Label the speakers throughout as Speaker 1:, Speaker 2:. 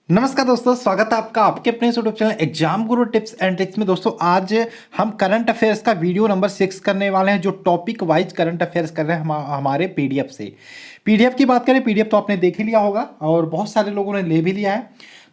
Speaker 1: नमस्कार दोस्तों, स्वागत है आपका आपके अपने YouTube channel exam Guru tips and tricks में। दोस्तों आज हम करंट अफेयर्स का वीडियो नंबर 6 करने वाले हैं, जो टॉपिक वाइज करंट अफेयर्स कर रहे हैं हमारे पीडीएफ से। पीडीएफ की बात करें, पीडीएफ तो आपने देख ही लिया होगा और बहुत सारे लोगों ने ले भी लिया है।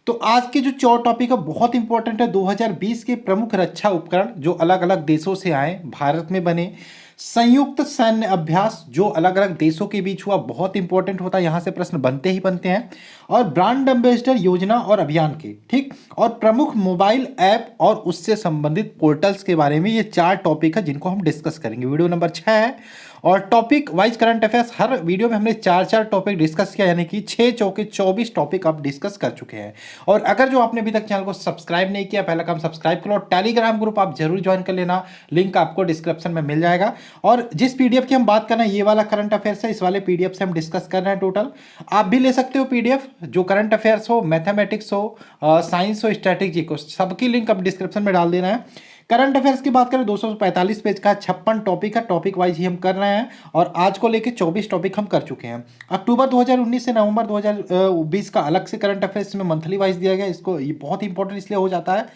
Speaker 1: तो आज के जो 4 टॉपिक है बहुत इंपॉर्टेंट है। 2020 के प्रमुख रक्षा उपकरण जो अलग अलग देशों से आए, भारत में बने। संयुक्त सैन्य अभ्यास जो अलग अलग देशों के बीच हुआ, बहुत इंपॉर्टेंट होता है, यहां से प्रश्न बनते ही बनते हैं। और ब्रांड एम्बेसडर योजना और अभियान के, ठीक, और प्रमुख मोबाइल ऐप और उससे संबंधित पोर्टल्स के बारे में ये 4 टॉपिक है जिनको हम डिस्कस करेंगे। वीडियो नंबर 6 है और टॉपिक वाइज करंट अफेयर्स। हर वीडियो में हमने 4 टॉपिक डिस्कस किया, यानी कि 6 चौके 24 टॉपिक आप डिस्कस कर चुके हैं। और अगर जो आपने अभी तक चैनल को सब्सक्राइब नहीं किया, पहला काम सब्सक्राइब करो। टेलीग्राम ग्रुप आप जरूर ज्वाइन कर लेना, लिंक आपको डिस्क्रिप्शन में मिल जाएगा। और जिस पीडीएफ की हम बात कर रहे हैं, ये वाला करंट अफेयर्स है, इस वाले पीडीएफ से हम डिस्कस कर रहे हैं टोटल। आप भी ले सकते हो पीडीएफ, जो करंट अफेयर्स हो, मैथमेटिक्स हो, साइंस हो, स्ट्रैटेजी हो, सबकी लिंक आप डिस्क्रिप्शन में डाल देना है। करंट अफेयर्स की बात करें, 245 पेज का 56 टॉपिक है, टॉपिक वाइज ही हम कर रहे हैं। और आज को लेके 24 टॉपिक हम कर चुके हैं। अक्टूबर 2019 से नवंबर 2020 का अलग से करंट अफेयर्स में मंथली वाइज दिया गया, इसको ये बहुत इंपॉर्टेंट इसलिए हो जाता है।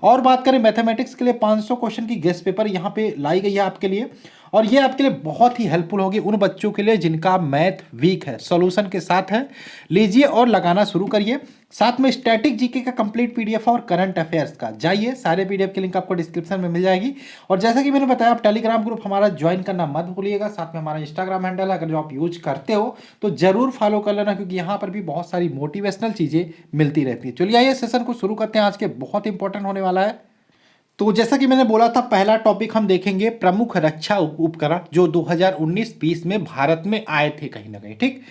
Speaker 1: और बात करें मैथमेटिक्स के लिए, 500 क्वेश्चन की गेस्ट पेपर यहाँ पे लाई गई है आपके लिए। और ये आपके लिए बहुत ही हेल्पफुल होगी उन बच्चों के लिए जिनका मैथ वीक है, सॉल्यूशन के साथ है। लीजिए और लगाना शुरू करिए। साथ में स्टैटिक जीके का कंप्लीट पीडीएफ और करंट अफेयर्स का, जाइए, सारे पीडीएफ की लिंक आपको डिस्क्रिप्शन में मिल जाएगी। और जैसा कि मैंने बताया, आप टेलीग्राम ग्रुप हमारा ज्वाइन करना मत भूलिएगा। साथ में हमारा इंस्टाग्राम हैंडल है, अगर जो आप यूज करते हो तो जरूर फॉलो कर लेना, क्योंकि यहाँ पर भी बहुत सारी मोटिवेशनल चीज़ें मिलती रहती है। चलिए आइए सेशन को शुरू करते हैं, आज के बहुत इंपॉर्टेंट होने वाला है। तो जैसा कि मैंने बोला था, पहला टॉपिक हम देखेंगे प्रमुख रक्षा उपकरण जो 2019-20 में भारत में आए थे कहीं ना कहीं, ठीक।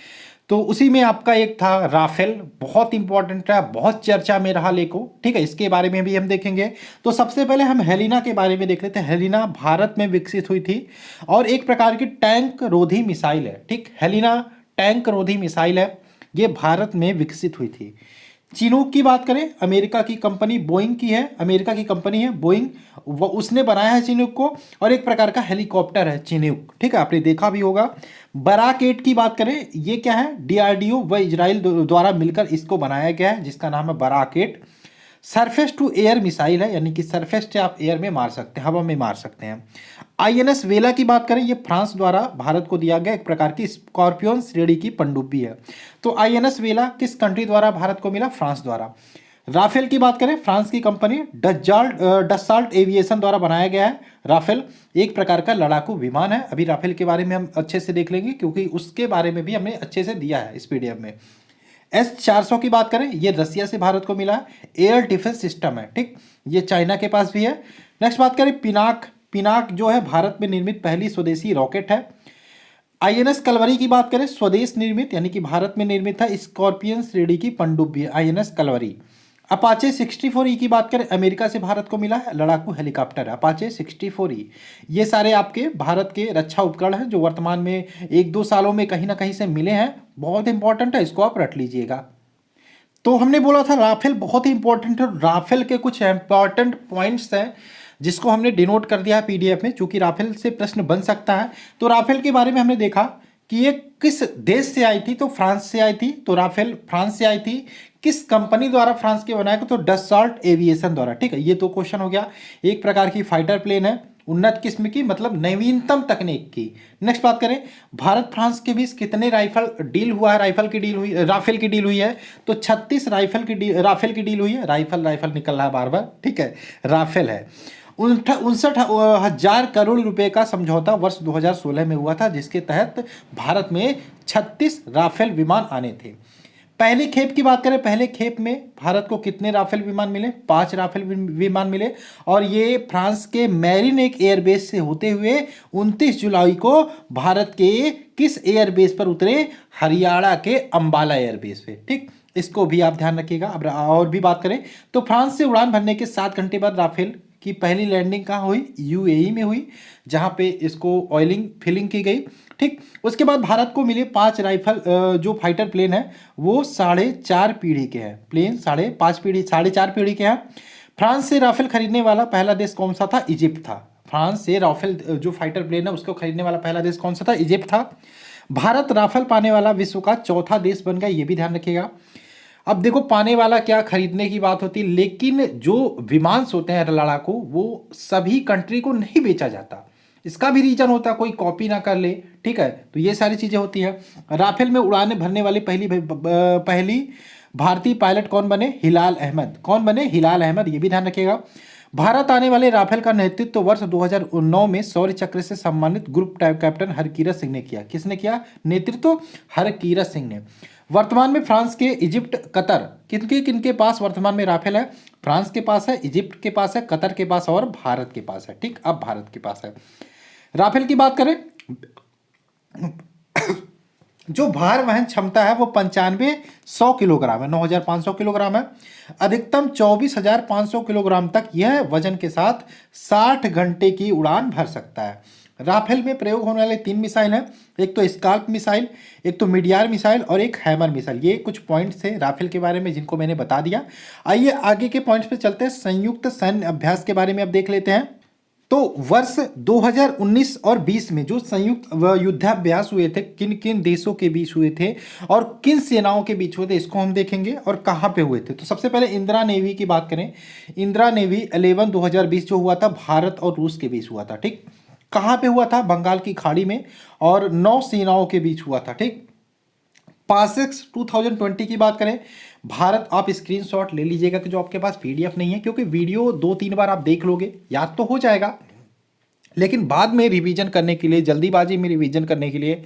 Speaker 1: तो उसी में आपका एक था राफेल, बहुत इंपॉर्टेंट है, बहुत चर्चा में रहा लेको, ठीक है, इसके बारे में भी हम देखेंगे। तो सबसे पहले हम हेलिना के बारे में देख लेते हैं। हेलिना भारत में विकसित हुई थी और एक प्रकार की टैंक रोधी मिसाइल है, ठीक। हेलिना टैंक रोधी मिसाइल है, ये भारत में विकसित हुई थी। चिनूक की बात करें, अमेरिका की कंपनी बोइंग की है, अमेरिका की कंपनी है बोइंग, वो उसने बनाया है चिनूक को। और एक प्रकार का हेलीकॉप्टर है चिनूक, ठीक है, आपने देखा भी होगा। बराक 8 की बात करें, ये क्या है, डीआरडीओ व इजराइल द्वारा मिलकर इसको बनाया गया है, जिसका नाम है Barak 8। Surface to air missile है, यानी कि सरफेस से आप एयर में मार सकते हैं, हवा में मार सकते हैं। आईएनएस वेला की बात करें, ये फ्रांस द्वारा भारत को दिया गया एक प्रकार की स्कॉर्पियन श्रेणी की पनडुब्बी है। तो आईएनएस वेला किस कंट्री द्वारा भारत को मिला? फ्रांस द्वारा। राफेल की बात करें, फ्रांस की कंपनी डसाल्ट एविएशन द्वारा बनाया गया है। राफेल एक प्रकार का लड़ाकू विमान है। अभी राफेल के बारे में हम अच्छे से देख लेंगे, क्योंकि उसके बारे में भी हमने अच्छे से दिया है इस पीडीएफ में। S-400 की बात करें, ये रसिया से भारत को मिला है, एयर डिफेंस सिस्टम है, ठीक, ये चाइना के पास भी है। नेक्स्ट बात करें पिनाक, पिनाक जो है भारत में निर्मित पहली स्वदेशी रॉकेट है। आईएनएस कलवरी की बात करें, स्वदेश निर्मित यानी कि भारत में निर्मित है, स्कॉर्पियन श्रेणी की पनडुब्बी आईएनएस कलवरी। अपाचे 64E की बात करें, अमेरिका से भारत को मिला है, लड़ाकू हेलीकॉप्टर अपाचे 64E। ये सारे आपके भारत के रक्षा उपकरण हैं जो वर्तमान में 1-2 सालों में कहीं ना कहीं से मिले हैं, बहुत इंपॉर्टेंट है, इसको आप रट लीजिएगा। तो हमने बोला था राफेल बहुत ही इंपॉर्टेंट है। राफेल के कुछ इंपॉर्टेंट पॉइंट्स हैं जिसको हमने डिनोट कर दिया है पीडीएफ में, चूंकि राफेल से प्रश्न बन सकता है। तो राफेल के बारे में हमने देखा कि ये किस देश से आई थी, तो फ्रांस से आई थी। तो राफेल फ्रांस से आई थी। किस कंपनी द्वारा फ्रांस के बनाया, तो डसॉल्ट एविएशन द्वारा, ठीक है, ये तो क्वेश्चन हो गया। एक प्रकार की फाइटर प्लेन है, उन्नत किस्म की, मतलब नवीनतम तकनीक की। नेक्स्ट बात करें, भारत फ्रांस के बीच कितने राइफल डील हुआ है, राइफल की डील हुई, राफेल की डील हुई है, तो 36 राफेल की डील हुई है। राइफल निकल रहा है बार बार, ठीक है, राफेल है। 59,000 करोड़ रुपए का समझौता वर्ष 2016 में हुआ था, जिसके तहत भारत में 36 राफेल विमान आने थे। पहली खेप की बात करें, पहले खेप में भारत को कितने राफेल विमान मिले? 5 राफेल विमान मिले। और ये फ्रांस के मैरिनेक एयरबेस से होते हुए 29 जुलाई को भारत के किस एयरबेस पर उतरे? हरियाणा के अंबाला एयरबेस पे, ठीक, इसको भी आप ध्यान रखिएगा। अब और भी बात करें तो फ्रांस से उड़ान भरने के 7 घंटे बाद राफेल की पहली लैंडिंग कहाँ हुई? यूएई में हुई, जहाँ पे इसको ऑयलिंग फिलिंग की गई, ठीक। उसके बाद भारत को मिले 5 राइफल जो फाइटर प्लेन है वो 4.5 पीढ़ी के हैं, प्लेन 4.5 पीढ़ी के हैं। फ्रांस से राफेल खरीदने वाला पहला देश कौन सा था? इजिप्ट था। फ्रांस से राफेल जो फाइटर प्लेन है उसको खरीदने वाला पहला देश कौन सा था? इजिप्ट था। भारत राफेल पाने वाला विश्व का 4था देश बन गया, ये भी ध्यान रखिएगा। अब देखो पाने वाला क्या, खरीदने की बात होती है, लेकिन जो विमांस होते हैं लड़ाकू वो सभी कंट्री को नहीं बेचा जाता। इसका भी रीजन होता है कोई कॉपी ना कर ले, ठीक है। तो ये सारी चीज़ें होती हैं। राफेल में उड़ाने भरने वाली पहली भारतीय पायलट कौन बने? हिलाल अहमद। कौन बने? हिलाल अहमद, ये भी ध्यान रखिएगा। भारत आने वाले राफेल का नेतृत्व वर्ष 2009 में शौर्य चक्र से सम्मानित ग्रुप कैप्टन हरकीरत सिंह ने किया। किसने किया नेतृत्व? हरकीरत सिंह ने। वर्तमान में फ्रांस के, इजिप्ट, कतर, किनके किनके पास वर्तमान में राफेल है? फ्रांस के पास है, इजिप्ट के पास है, कतर के पास और भारत के पास है। ठीक, अब भारत के पास है। राफेल की बात करें, जो भार वहन क्षमता है वो 9500 किलोग्राम है, 9500 किलोग्राम है। अधिकतम 24,500 किलोग्राम तक यह वजन के साथ 60 घंटे की उड़ान भर सकता है। राफेल में प्रयोग होने वाले 3 मिसाइल हैं, एक तो स्काल्प मिसाइल, एक तो मिडयार मिसाइल और एक हैमर मिसाइल। ये कुछ पॉइंट्स थे राफेल के बारे में जिनको मैंने बता दिया। आइए आगे के पॉइंट्स पे चलते हैं। संयुक्त सैन्य अभ्यास के बारे में अब देख लेते हैं। तो वर्ष 2019 और 20 में जो संयुक्त युद्धाभ्यास हुए थे, किन किन देशों के बीच हुए थे और किन सेनाओं के बीच हुए थे, इसको हम देखेंगे और कहाँ पे हुए थे। तो सबसे पहले इंदिरा नेवी की बात करें। इंदिरा नेवी 11/2020 जो हुआ था भारत और रूस के बीच हुआ था। ठीक, कहाँ पे हुआ था? बंगाल की खाड़ी में, और 9 सेनाओं के बीच हुआ था। ठीक, पासेक्स 2020 की बात करें, भारत, आप स्क्रीनशॉट ले लीजिएगा कि जो आपके पास पीडीएफ नहीं है, क्योंकि वीडियो 2-3 बार आप देख लोगे, याद तो हो जाएगा, लेकिन बाद में रिवीजन करने के लिए, जल्दीबाजी में रिवीजन करने के लिए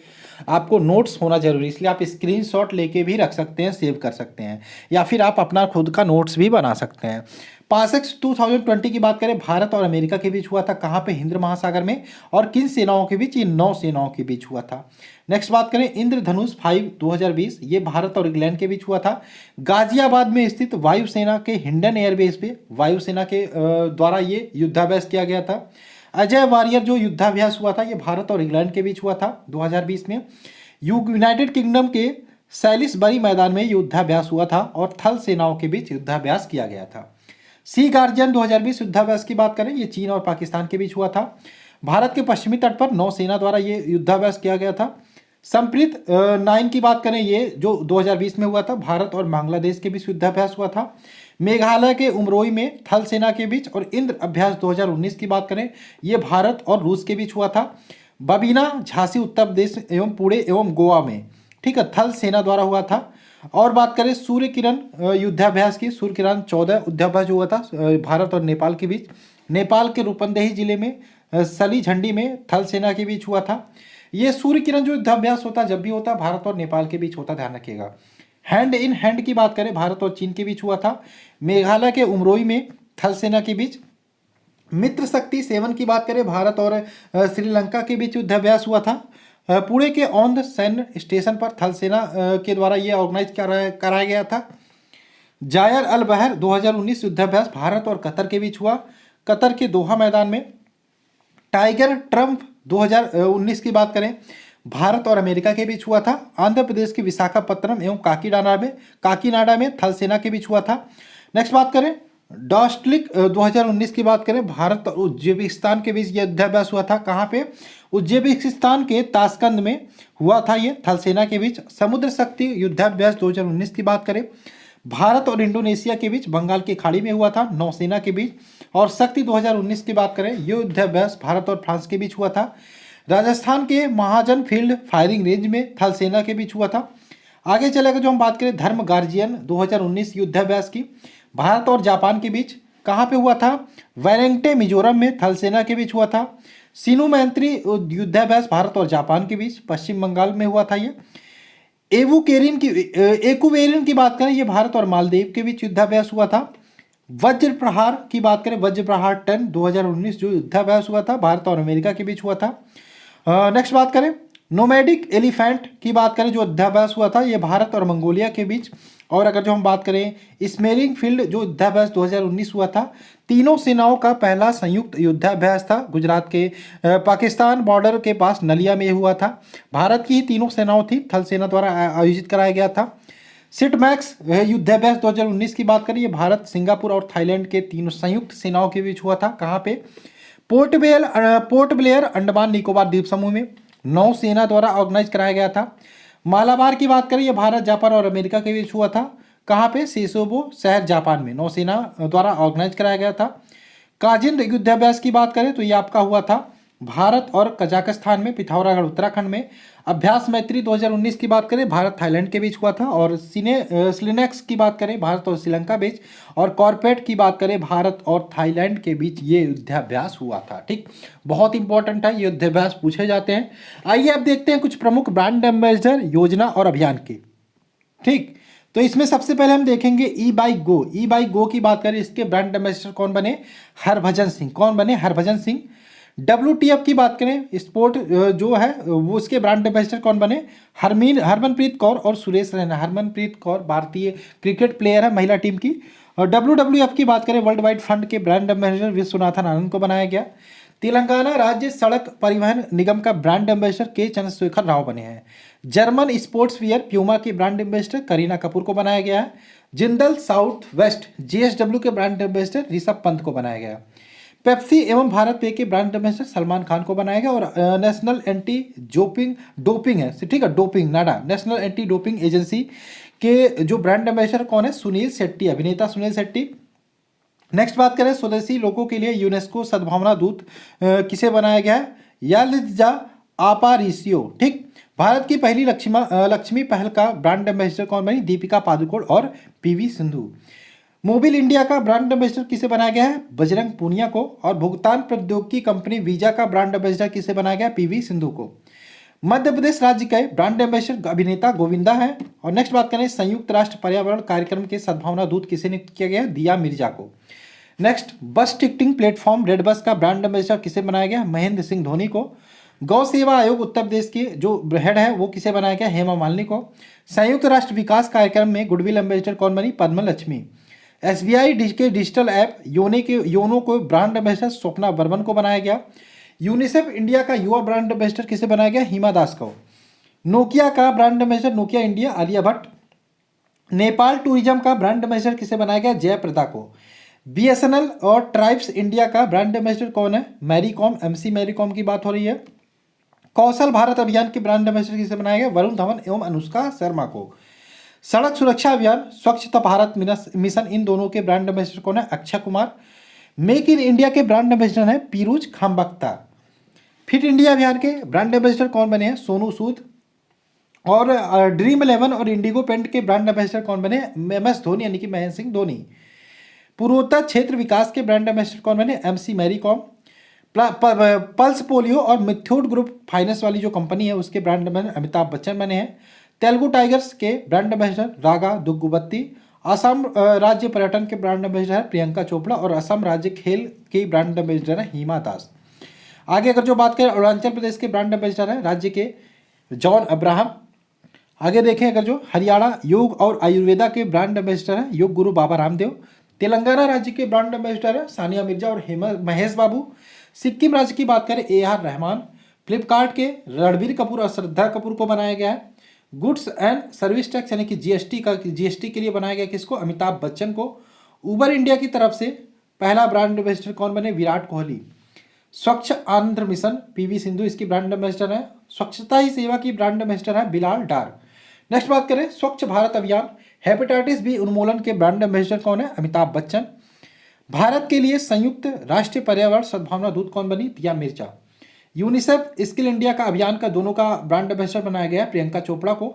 Speaker 1: आपको नोट्स होना जरूरी, इसलिए आप स्क्रीनशॉट लेके भी रख सकते हैं, सेव कर सकते हैं, या फिर आप अपना खुद का नोट्स भी बना सकते हैं। पासेक्स 2020 की बात करें, भारत और अमेरिका के बीच हुआ था। कहाँ पे? हिंद महासागर में। और किन सेनाओं के बीच? ये 9 सेनाओं के बीच हुआ था। नेक्स्ट बात करें, इंद्रधनुष 5 2020, ये भारत और इंग्लैंड के बीच हुआ था। गाजियाबाद में स्थित वायुसेना के हिंडन एयरबेस पे वायुसेना के द्वारा ये युद्धाभ्यास किया गया था। अजय वारियर जो युद्धाभ्यास हुआ था, ये भारत और इंग्लैंड के बीच हुआ था 2020 में। यूनाइटेड किंगडम के सैलिसबरी मैदान में युद्धाभ्यास हुआ था और थल सेनाओं के बीच युद्धाभ्यास किया गया था। सी गार्जियन 2020 युद्धाभ्यास की बात करें, ये चीन और पाकिस्तान के बीच हुआ था। भारत के पश्चिमी तट पर नौसेना द्वारा ये युद्धाभ्यास किया गया था। संप्रीत 9 की बात करें, ये जो 2020 में हुआ था, भारत और बांग्लादेश के बीच युद्धाभ्यास हुआ था। मेघालय के उमरोई में थल सेना के बीच। और इंद्र अभ्यास 2019 की बात करें, ये भारत और रूस के बीच हुआ था। बबीना, झांसी उत्तर प्रदेश एवं पुणे एवं गोवा में, ठीक है, थल सेना द्वारा हुआ था। और बात करें सूर्य किरण युद्धाभ्यास की, सूर्य किरण 14 युद्धाभ्यास हुआ था भारत और नेपाल के बीच। नेपाल के रूपंदेही जिले में सली झंडी में थल सेना के बीच हुआ था। ये सूर्य किरण जो युद्धाभ्यास होता जब भी होता भारत और नेपाल के बीच होता, ध्यान रखिएगा। हैंड इन हैंड की बात करें, भारत और चीन के बीच हुआ था। मेघालय के उमरोई में थल सेना के बीच। मित्र शक्ति 7 की बात करें, भारत और श्रीलंका के बीच युद्धाभ्यास हुआ था। पुणे के औंध सैन्य स्टेशन पर थल सेना के द्वारा यह ऑर्गेनाइज कराया गया था। जायर अल बहर 2019 युद्धाभ्यास भारत और कतर के बीच हुआ, कतर के दोहा मैदान में। टाइगर ट्रम्प 2019 की बात करें, भारत और अमेरिका के बीच हुआ था। आंध्र प्रदेश के विशाखापत्तनम एवं काकीनाडा में थल सेना के बीच हुआ था। नेक्स्ट बात करें, डॉस्टलिक 2019 की बात करें, भारत और उज्बेकिस्तान के बीच युद्धाभ्यास हुआ था। कहाँ पे? उज्बेकिस्तान के ताशकंद में हुआ था ये, थल सेना के बीच। समुद्र शक्ति युद्धाभ्यास 2019 की बात करें, भारत और इंडोनेशिया के बीच बंगाल की खाड़ी में हुआ था, नौसेना के बीच। और शक्ति 2019 की बात करें, ये युद्धाभ्यास भारत और फ्रांस के बीच हुआ था। राजस्थान के महाजन फील्ड फायरिंग रेंज में थल सेना के बीच हुआ था। आगे चलेगा जो हम बात करें धर्म गार्जियन 2019 युद्धाभ्यास की, भारत और जापान के बीच। कहाँ पे हुआ था? वेलिंगटन मिजोरम में थल सेना के बीच हुआ था। सिनु मैत्री युद्धाभ्यास भारत और जापान के बीच, पश्चिम बंगाल में हुआ था ये। एकुवेरिन की बात करें, ये भारत और मालदीव के बीच युद्धाभ्यास हुआ था। वज्र प्रहार की बात करें, वज्र प्रहार 10 2019 जो युद्धाभ्यास हुआ था, भारत और अमेरिका के बीच हुआ था। नेक्स्ट बात करें, नोमैडिक एलिफेंट की बात करें, जो युद्धाभ्यास हुआ था, ये भारत और मंगोलिया के बीच। और अगर जो हम बात करें स्मेरिंग फील्ड जो युद्धाभ्यास 2019 हुआ था, तीनों सेनाओं का पहला संयुक्त युद्धाभ्यास था। गुजरात के पाकिस्तान बॉर्डर के पास नलिया में हुआ था। भारत की ही तीनों सेनाओं थी, थल सेना द्वारा आयोजित कराया गया था। सिटमैक्स युद्धाभ्यास 2019 की बात करें, ये भारत, सिंगापुर और थाईलैंड के तीनों संयुक्त सेनाओं के बीच हुआ था। कहाँ पे? पोर्ट ब्लेयर अंडमान निकोबार द्वीप समूह में, नौसेना द्वारा ऑर्गेनाइज कराया गया था। मालाबार की बात करें, ये भारत, जापान और अमेरिका के बीच हुआ था। कहाँ पे? सेसोबो शहर जापान में नौसेना द्वारा ऑर्गेनाइज कराया गया था। काजिन युद्धाभ्यास की बात करें तो ये आपका हुआ था भारत और कजाकिस्तान में, पिथौरागढ़ उत्तराखंड में। अभ्यास मैत्री 2019 की बात करें, भारत थाईलैंड के बीच हुआ था। और स्लिनेक्स की बात करें, भारत और श्रीलंका बीच। और कॉर्पेट की बात करें, भारत और थाईलैंड के बीच ये युद्धाभ्यास हुआ था। ठीक, बहुत इंपॉर्टेंट है, ये युद्धाभ्यास पूछे जाते हैं। आइए अब देखते हैं कुछ प्रमुख ब्रांड एम्बेसडर योजना और अभियान के। ठीक, तो इसमें सबसे पहले हम देखेंगे ई बाइक गो। ई बाइक गो की बात करें, इसके ब्रांड एम्बेसडर कौन बने? हरभजन सिंह। कौन बने? हरभजन सिंह। WTF की बात करें, स्पोर्ट जो है वो उसके ब्रांड एम्बेसडर कौन बने? हरमनप्रीत कौर और सुरेश रैना। हरमनप्रीत कौर भारतीय क्रिकेट प्लेयर है, महिला टीम की। और WWF की बात करें, वर्ल्ड वाइड फंड के ब्रांड एम्बेसडर विश्वनाथन आनंद को बनाया गया। तेलंगाना राज्य सड़क परिवहन निगम का ब्रांड एम्बेसडर के चंद्रशेखर राव बने हैं। जर्मन स्पोर्ट्स वियर प्यूमा की ब्रांड एम्बेसडर करीना कपूर को बनाया गया है। जिंदल साउथ वेस्ट JSW के ब्रांड एम्बेसडर ऋषभ पंत को बनाया गया। पेप्सी एवं भारत पे के ब्रांड एम्बेसडर सलमान खान को बनाया गया। और नेशनल एंटी डोपिंग है, ठीक है, डोपिंग नाडा, नेशनल एंटी डोपिंग एजेंसी के जो ब्रांड एम्बेसडर कौन है? सुनील शेट्टी, अभिनेता सुनील शेट्टी। नेक्स्ट बात करें, स्वदेशी लोगों के लिए यूनेस्को सद्भावना दूत किसे बनाया गया है? यालिजा आपारिसियो। ठीक, भारत की पहली लक्ष्मी पहल का ब्रांड एम्बेसडर कौन बनी? दीपिका पादुकोण और PV सिंधु। मोबिल इंडिया का ब्रांड एम्बेसडर किसे बनाया गया है? बजरंग पूनिया को। और भुगतान प्रौद्योगिकी कंपनी वीजा का ब्रांड एम्बेसडर किसे बनाया गया? PV सिंधु को। मध्य प्रदेश राज्य के ब्रांड एम्बेसडर अभिनेता गोविंदा है। और नेक्स्ट बात करें, संयुक्त राष्ट्र पर्यावरण कार्यक्रम के सद्भावना दूत किसे नियुक्त किया गया? दिया मिर्जा को। नेक्स्ट, बस टिकटिंग प्लेटफॉर्म रेड बस का ब्रांड एम्बेसडर किसे बनाया गया? महेंद्र सिंह धोनी को। गौ सेवा आयोग उत्तर प्रदेश के जो हेड है वो किसे बनाया गया? हेमा मालिनी को। संयुक्त राष्ट्र विकास कार्यक्रम में गुडविल एम्बेसडर कौन बनी? पद्म लक्ष्मी। SBI के डिजिटल ऐप योनो को ब्रांड एम्बेसडर स्वप्ना बर्मन को बनाया गया। यूनिसेफ इंडिया का युवा ब्रांड एम्बेसडर किसे बनाया गया? हिमा दास को। नोकिया का brand ambassador Nokia India Alia Bhatt. Nepal tourism का ब्रांड एम्बेसडर किसे बनाया गया? जयप्रदा को। BSNL और ट्राइब्स इंडिया का ब्रांड एम्बेसडर कौन है? Mary Kom, MC Mary Kom की बात हो रही है। कौशल भारत अभियान के ब्रांड एम्बेसडर किसे बनाया गया? वरुण धवन एवं अनुष्का शर्मा को। सड़क सुरक्षा अभियान, स्वच्छता भारत मिशन, इन दोनों के ब्रांड एम्बेसडर कौन है? Akshay Kumar. Make in India के ब्रांड एम्बेसडर है पीयूष खामबख्ता। फिट इंडिया अभियान के ब्रांड एम्बेसडर कौन बने हैं? सोनू सूद। और ड्रीम 11 और इंडिगो पेंट के ब्रांड एम्बेसडर कौन बने? MS धोनी, यानी कि महेंद्र सिंह धोनी। पूर्वोत्तर क्षेत्र विकास के ब्रांड एम्बेसडर कौन बने? MC Mary Kom. Pulse polio और मिथ्योड ग्रुप फाइनेंस वाली जो कंपनी है उसके ब्रांड एम्बेसडर अमिताभ बच्चन बने हैं। तेलुगु टाइगर्स के ब्रांड एम्बेसडर रागा दुग्गुबत्ती। असम राज्य पर्यटन के ब्रांड एम्बेसडर है प्रियंका चोपड़ा। और असम राज्य खेल के ब्रांड एम्बेसडर है हिमा दास। आगे अगर जो बात करें, अरुणाचल प्रदेश के ब्रांड एम्बेसडर है राज्य के जॉन अब्राहम। आगे देखें अगर जो हरियाणा योग और आयुर्वेदा के ब्रांड एम्बेसडर है योग गुरु बाबा रामदेव। तेलंगाना राज्य के ब्रांड एम्बेसडर है सानिया मिर्जा और महेश बाबू। सिक्किम राज्य की बात करें AR रहमान। फ्लिपकार्ट के रणबीर कपूर और श्रद्धा कपूर को बनाया गया है। गुड्स एंड सर्विस टैक्स यानी कि GST के लिए बनाया गया किसको? अमिताभ बच्चन को। उबर इंडिया की तरफ से पहला ब्रांड एम्बेसडर कौन बने? विराट कोहली। स्वच्छ आंध्र मिशन PV सिंधु इसकी ब्रांड एम्बेसडर है। स्वच्छता ही सेवा की ब्रांड एम्बेसडर है बिलाल डार। नेक्स्ट बात करें, स्वच्छ भारत अभियान हेपेटाइटिस B उन्मूलन के ब्रांड एम्बेसडर कौन है? अमिताभ बच्चन। भारत के लिए संयुक्त राष्ट्रीय पर्यावरण सद्भावना दूत कौन बनी? दिया मिर्जा। यूनिसेफ स्किल इंडिया का अभियान का दोनों का ब्रांड एम्बेसडर बनाया गया प्रियंका चोपड़ा को।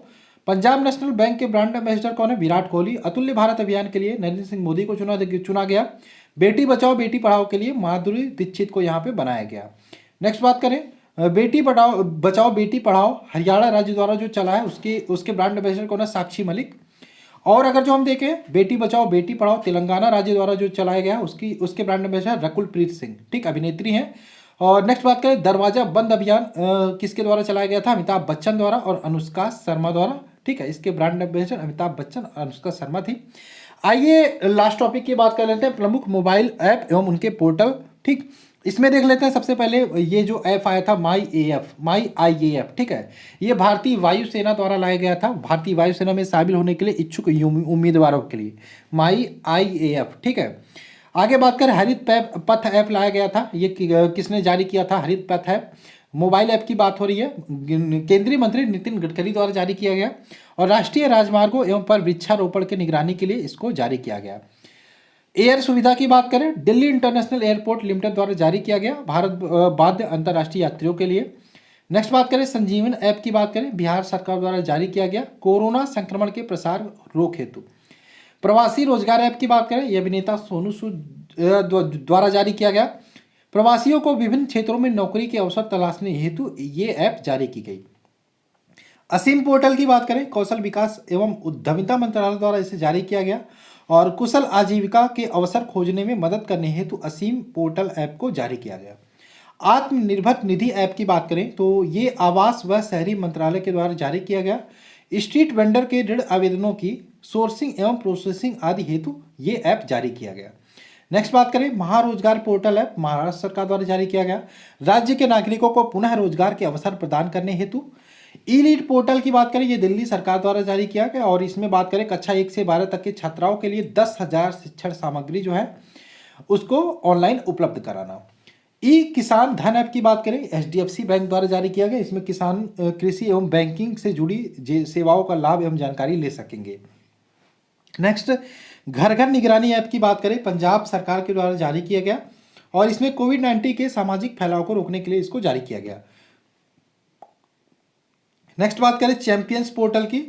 Speaker 1: पंजाब नेशनल बैंक के ब्रांड एम्बेसडर कौन है? विराट कोहली। अतुल्य भारत अभियान के लिए नरेंद्र सिंह मोदी को चुना गया। बेटी बचाओ बेटी पढ़ाओ के लिए माधुरी दीक्षित को यहाँ पे बनाया गया। नेक्स्ट बात करें, बेटी बचाओ बेटी पढ़ाओ हरियाणा राज्य द्वारा जो चला है उसके ब्रांड एम्बेसडर कौन है? साक्षी मलिक। और अगर जो हम देखें बेटी बचाओ बेटी पढ़ाओ तेलंगाना राज्य द्वारा जो चलाया गया उसके ब्रांड एम्बेसडर रकुल प्रीत सिंह, ठीक, अभिनेत्री हैं। और नेक्स्ट बात करें, दरवाजा बंद अभियान किसके द्वारा चलाया गया था? अमिताभ बच्चन द्वारा और अनुष्का शर्मा द्वारा, ठीक है। इसके ब्रांड एम्बेसडर अमिताभ बच्चन और अनुष्का शर्मा थी। आइए लास्ट टॉपिक की बात कर लेते हैं, प्रमुख मोबाइल ऐप एवं उनके पोर्टल, ठीक। इसमें देख लेते हैं सबसे पहले ये जो ऐप आया था माई IAF, ठीक है। ये भारतीय वायुसेना द्वारा लाया गया था, भारतीय वायुसेना में शामिल होने के लिए इच्छुक उम्मीदवारों के लिए माई IAF, ठीक है। आगे बात करें, हरित पथ ऐप लाया गया था। ये किसने जारी किया था? हरित पथ ऐप मोबाइल ऐप की बात हो रही है, केंद्रीय मंत्री नितिन गडकरी द्वारा जारी किया गया। और राष्ट्रीय राजमार्गों एवं पर वृक्षारोपण की निगरानी के लिए इसको जारी किया गया। एयर सुविधा की बात करें, दिल्ली इंटरनेशनल एयरपोर्ट लिमिटेड द्वारा जारी किया गया भारत बाध्य अंतर्राष्ट्रीय यात्रियों के लिए। नेक्स्ट बात करें संजीवन ऐप की बात करें, बिहार सरकार द्वारा जारी किया गया कोरोना संक्रमण के प्रसार रोक हेतु। प्रवासी रोजगार ऐप की बात करें, यह अभिनेता सोनू सूद द्वारा जारी किया गया। प्रवासियों को विभिन्न क्षेत्रों में नौकरी के अवसर तलाशने हेतु ये ऐप जारी की गई। असीम पोर्टल की बात करें, कौशल विकास एवं उद्यमिता मंत्रालय द्वारा इसे जारी किया गया। और कुशल आजीविका के अवसर खोजने में मदद करने हेतु असीम पोर्टल ऐप को जारी किया गया। आत्मनिर्भर निधि ऐप की बात करें तो ये आवास व शहरी मंत्रालय के द्वारा जारी किया गया। स्ट्रीट वेंडर के ऋण आवेदनों की सोर्सिंग एवं प्रोसेसिंग आदि हेतु ये ऐप जारी किया गया। नेक्स्ट बात करें महारोजगार पोर्टल ऐप, महाराष्ट्र सरकार द्वारा जारी किया गया राज्य के नागरिकों को पुनः रोजगार के अवसर प्रदान करने हेतु। ई लीड पोर्टल की बात करें, ये दिल्ली सरकार द्वारा जारी किया गया और इसमें बात करें कक्षा 1 से 12 तक की छात्राओं के लिए 10,000 शिक्षण सामग्री जो है उसको ऑनलाइन उपलब्ध कराना। ई किसान धन ऐप की बात करें, एचडीएफसी बैंक द्वारा जारी किया गया। इसमें किसान कृषि एवं बैंकिंग से जुड़ी सेवाओं का लाभ एवं जानकारी ले सकेंगे। नेक्स्ट घर घर निगरानी ऐप की बात करें, पंजाब सरकार के द्वारा जारी किया गया और इसमें कोविड-19 के सामाजिक फैलाव को रोकने के लिए इसको जारी किया गया। नेक्स्ट बात करें चैंपियंस पोर्टल की,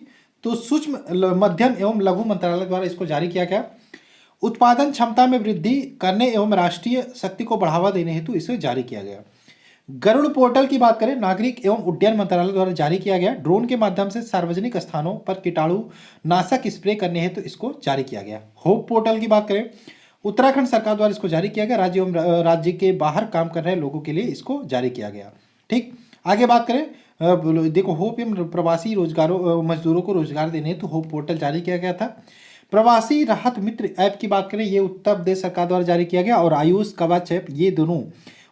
Speaker 1: तो सूक्ष्म मध्यम एवं लघु मंत्रालय द्वारा इसको जारी किया गया। उत्पादन क्षमता में वृद्धि करने एवं राष्ट्रीय शक्ति को बढ़ावा देने हेतु इसे जारी किया गया। गरुड़ पोर्टल की बात करें, नागरिक एवं उड्डयन मंत्रालय द्वारा जारी किया गया। ड्रोन के माध्यम से सार्वजनिक स्थानों पर कीटाणु नाशक स्प्रे करने हेतु इसको जारी किया गया। होप पोर्टल की बात करें, उत्तराखंड सरकार द्वारा इसको जारी किया गया। राज्य एवं राज्य के बाहर काम कर रहे लोगों के लिए इसको जारी किया गया। ठीक, आगे बात करें देखो होप एवं प्रवासी रोजगारों मजदूरों को रोजगार देने हेतु होप पोर्टल जारी किया गया था। प्रवासी राहत मित्र ऐप की बात करें, ये उत्तर प्रदेश सरकार द्वारा जारी किया गया और आयुष कवच ऐप ये दोनों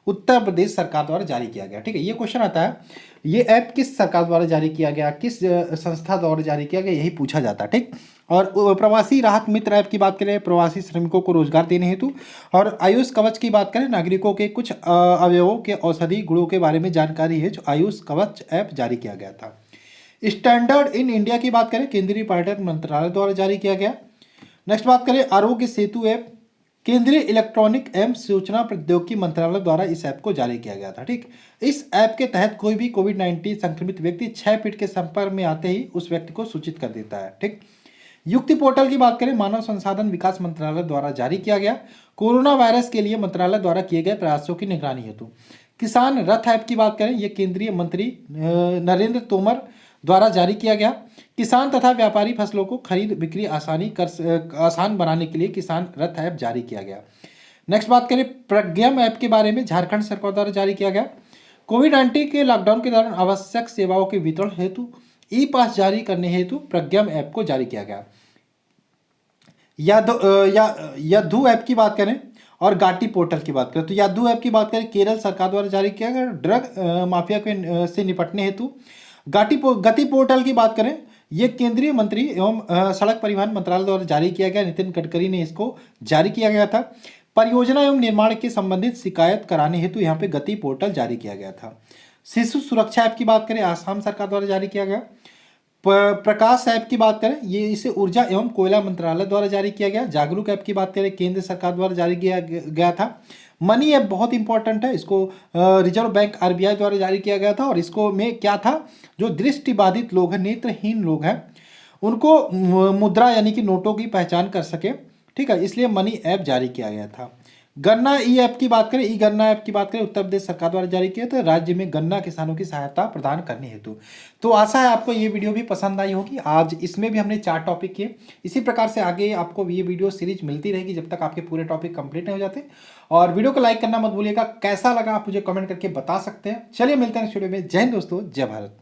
Speaker 1: उत्तर प्रदेश सरकार द्वारा जारी किया गया। ठीक है, ये क्वेश्चन आता है ये ऐप किस सरकार द्वारा जारी किया गया, किस संस्था द्वारा जारी किया गया, यही पूछा जाता है। ठीक, और प्रवासी राहत मित्र ऐप की बात करें, प्रवासी श्रमिकों को रोजगार देने हेतु। और आयुष कवच की बात करें, नागरिकों के कुछ अवयवों के औषधि गुणों के बारे में जानकारी है जो आयुष कवच ऐप जारी किया गया था। स्टैंडर्ड इन इंडिया की बात करें, केंद्रीय पर्यटन मंत्रालय द्वारा जारी किया गया। नेक्स्ट बात करें आरोग्य सेतु ऐप, केंद्रीय इलेक्ट्रॉनिक एवं सूचना प्रौद्योगिकी मंत्रालय द्वारा इस ऐप को जारी किया गया था। ठीक, इस ऐप के तहत कोई भी कोविड-19 संक्रमित व्यक्ति 6 फीट के संपर्क में आते ही उस व्यक्ति को सूचित कर देता है। ठीक, युक्ति पोर्टल की बात करें, मानव संसाधन विकास मंत्रालय द्वारा जारी किया गया। कोरोना वायरस के लिए मंत्रालय द्वारा किए गए प्रयासों की निगरानी हेतु। किसान रथ ऐप की बात करें, यह केंद्रीय मंत्री नरेंद्र तोमर द्वारा जारी किया गया। किसान तथा व्यापारी फसलों को खरीद बिक्री आसान बनाने के लिए किसान रथ ऐप जारी किया गया। नेक्स्ट बात करें प्रज्ञम ऐप के बारे में, झारखंड सरकार द्वारा जारी किया गया। कोविड-19 के लॉकडाउन के दौरान आवश्यक सेवाओं के वितरण हेतु ई पास जारी करने हेतु प्रज्ञम ऐप को जारी किया गया। यादू ऐप की बात करें और गाटी पोर्टल की बात करें, तो यादू ऐप की बात करें केरल सरकार द्वारा जारी किया गया ड्रग माफिया के से निपटने हेतु। गति पोर्टल की बात करें, ये केंद्रीय मंत्री एवं सड़क परिवहन मंत्रालय द्वारा जारी किया गया। नितिन गडकरी ने इसको जारी किया गया था। परियोजना एवं निर्माण के संबंधित शिकायत कराने हेतु यहाँ पे गति पोर्टल जारी किया गया था। शिशु सुरक्षा ऐप की बात करें, आसाम सरकार द्वारा जारी किया गया। प्रकाश ऐप की बात करें, ये इसे ऊर्जा एवं कोयला मंत्रालय द्वारा जारी किया गया। जागरूक ऐप की बात करें, केंद्र सरकार द्वारा जारी किया गया था। मनी ऐप बहुत इंपॉर्टेंट है, इसको रिजर्व बैंक आरबीआई द्वारा जारी किया गया था और इसको में क्या था, जो दृष्टिबाधित लोग हैं, नेत्रहीन लोग हैं, उनको मुद्रा यानी कि नोटों की पहचान कर सके। ठीक है, इसलिए मनी ऐप जारी किया गया था। गन्ना ई ऐप की बात करें, ई गन्ना ऐप की बात करें, उत्तर प्रदेश सरकार द्वारा जारी किया था राज्य में गन्ना किसानों की सहायता प्रदान करने हेतु। तो आशा है आपको ये वीडियो भी पसंद आई होगी। आज इसमें भी हमने 4 टॉपिक किए। इसी प्रकार से आगे आपको ये वीडियो सीरीज मिलती रहेगी जब तक आपके पूरे टॉपिक कंप्लीट नहीं हो जाते। और वीडियो को लाइक करना मत भूलिएगा। कैसा लगा आप मुझे कमेंट करके बता सकते हैं। चलिए मिलते हैं नेक्स्ट वीडियो में। जय हिंद दोस्तों, जय भारत।